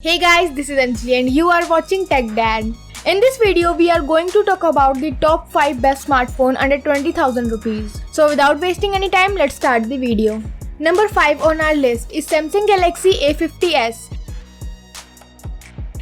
Hey guys, this is Anjali and you are watching Tech Dad. In this video, we are going to talk about the top 5 best smartphone under 20,000 rupees. So without wasting any time, let's start the video. Number 5 on our list is Samsung Galaxy A50s.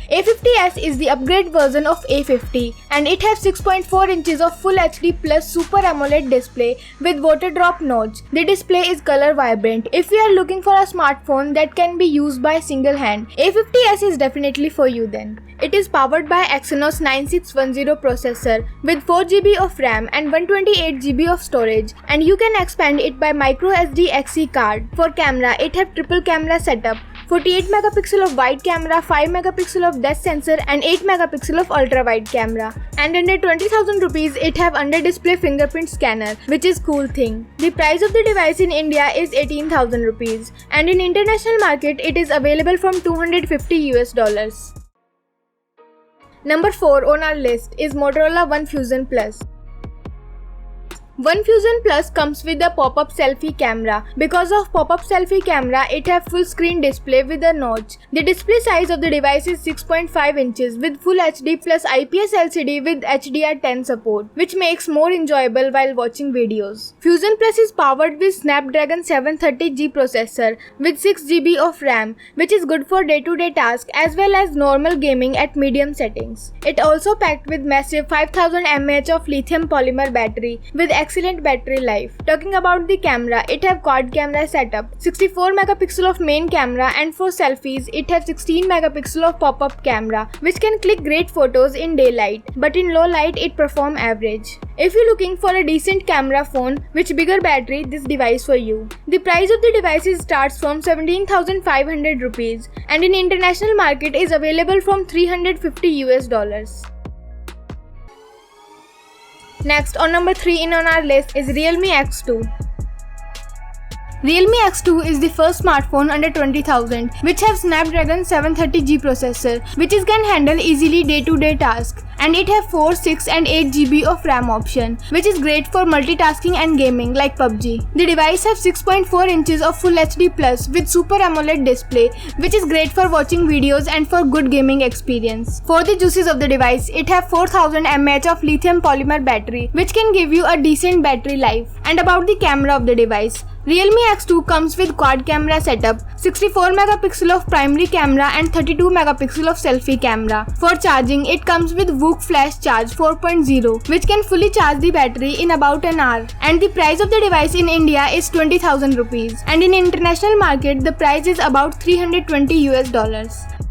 A50s is the upgrade version of A50 and it has 6.4 inches of Full HD plus Super AMOLED display with water drop notch. The display is color vibrant. If you are looking for a smartphone that can be used by single hand, A50s is definitely for you then. It is powered by Exynos 9610 processor with 4GB of RAM and 128GB of storage, and you can expand it by microSD XC card. For camera, it have triple camera setup, 48 megapixel of wide camera, 5 megapixel of depth sensor and 8 megapixel of ultra wide camera. And under 20,000 rupees it have under display fingerprint scanner, which is cool thing. The price of the device in India is 18,000 rupees and in international market it is available from $250. Number 4 on our list is Motorola One Fusion Plus. One Fusion Plus comes with a pop-up selfie camera. Because of pop-up selfie camera, it have full screen display with a notch. The display size of the device is 6.5 inches with Full HD plus IPS LCD with HDR10 support, which makes more enjoyable while watching videos. Fusion Plus is powered with Snapdragon 730G processor with 6GB of RAM, which is good for day-to-day tasks as well as normal gaming at medium settings. It also packed with massive 5000 mAh of lithium polymer battery with excellent battery life. Talking about the camera, it have quad camera setup, 64 megapixel of main camera, and for selfies it have 16 megapixel of pop-up camera, which can click great photos in daylight, but in low light it perform average. If you're looking for a decent camera phone with bigger battery, this device for you. The price of the devices starts from 17,500 rupees and in international market is available from $350. Next, on number 3 on our list is Realme X2. Realme X2 is the first smartphone under 20,000 which have Snapdragon 730G processor, which can handle easily day-to-day tasks, and it have 4, 6 and 8GB of RAM option, which is great for multitasking and gaming like PUBG. The device have 6.4 inches of Full HD plus with Super AMOLED display, which is great for watching videos and for good gaming experience. For the juices of the device, it have 4000 mAh of lithium polymer battery, which can give you a decent battery life. And about the camera of the device, Realme X2 comes with quad camera setup, 64 megapixel of primary camera and 32 megapixel of selfie camera. For charging, it comes with VOOC Flash Charge 4.0, which can fully charge the battery in about an hour. And the price of the device in India is 20,000 rupees, and in international market the price is about $320.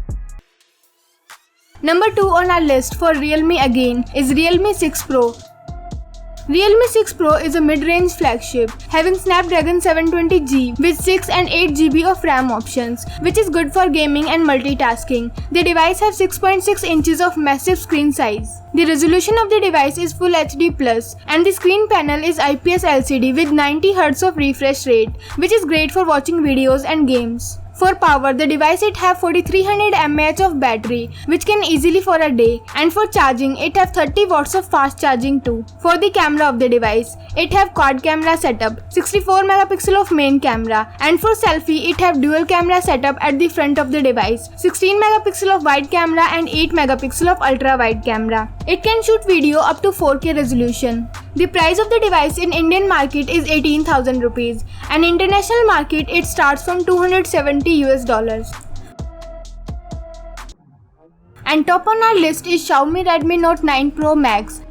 Number 2 on our list for Realme again is Realme 6 Pro. Realme 6 Pro is a mid-range flagship having Snapdragon 720G with 6 and 8GB of RAM options, which is good for gaming and multitasking. The device has 6.6 inches of massive screen size. The resolution of the device is Full HD plus and the screen panel is IPS LCD with 90Hz of refresh rate, which is great for watching videos and games. For power, the device it have 4300 mAh of battery, which can easily for a day, and for charging it have 30 watts of fast charging too. For the camera of the device, it have quad camera setup, 64 megapixel of main camera, and for selfie it have dual camera setup at the front of the device, 16 megapixel of wide camera and 8 megapixel of ultra wide camera. It can shoot video up to 4K resolution. The price of the device in Indian market is 18,000 rupees and international market it starts from $270. And top on our list is Xiaomi Redmi Note 9 Pro Max.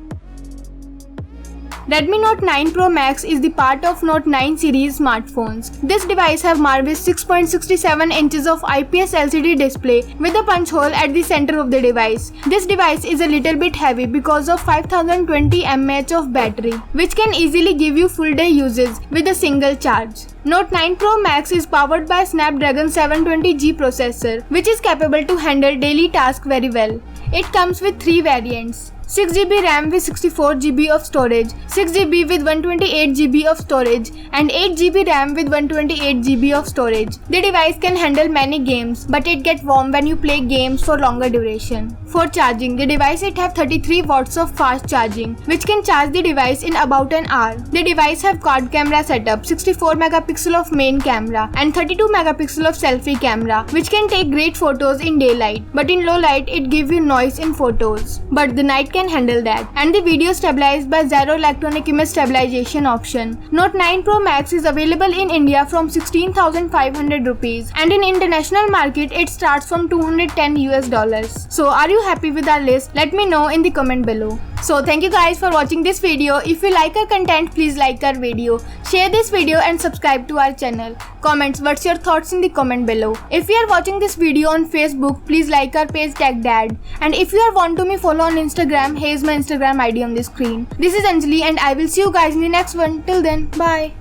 Redmi Note 9 Pro Max is the part of Note 9 series smartphones. This device have marvelous 6.67 inches of IPS LCD display with a punch hole at the center of the device. This device is a little bit heavy because of 5020 mAh of battery, which can easily give you full day uses with a single charge. Note 9 Pro Max is powered by Snapdragon 720G processor, which is capable to handle daily tasks very well. It comes with 3 variants. 6GB RAM with 64GB of storage, 6GB with 128GB of storage, and 8GB RAM with 128GB of storage. The device can handle many games, but it gets warm when you play games for longer duration. For charging, the device have 33 watts of fast charging, which can charge the device in about an hour. The device have quad camera setup, 64 megapixel of main camera and 32 megapixel of selfie camera, which can take great photos in daylight, but in low light it gives you noise in photos. But the night can handle that. And the video stabilized by Zero Electronic Image Stabilization option. Note 9 Pro Max is available in India from 16,500 rupees, and in international market it starts from $210. So are you happy with our list? Let me know in the comment below. So thank you guys for watching this video. If you like our content, please like our video, share this video and subscribe to our channel. Comments what's your thoughts in the comment below. If you are watching this video on Facebook, please like our page tag dad. And if you are want to me follow on Instagram, here is my Instagram ID on the screen. This is Anjali and I will see you guys in the next one. Till then, bye.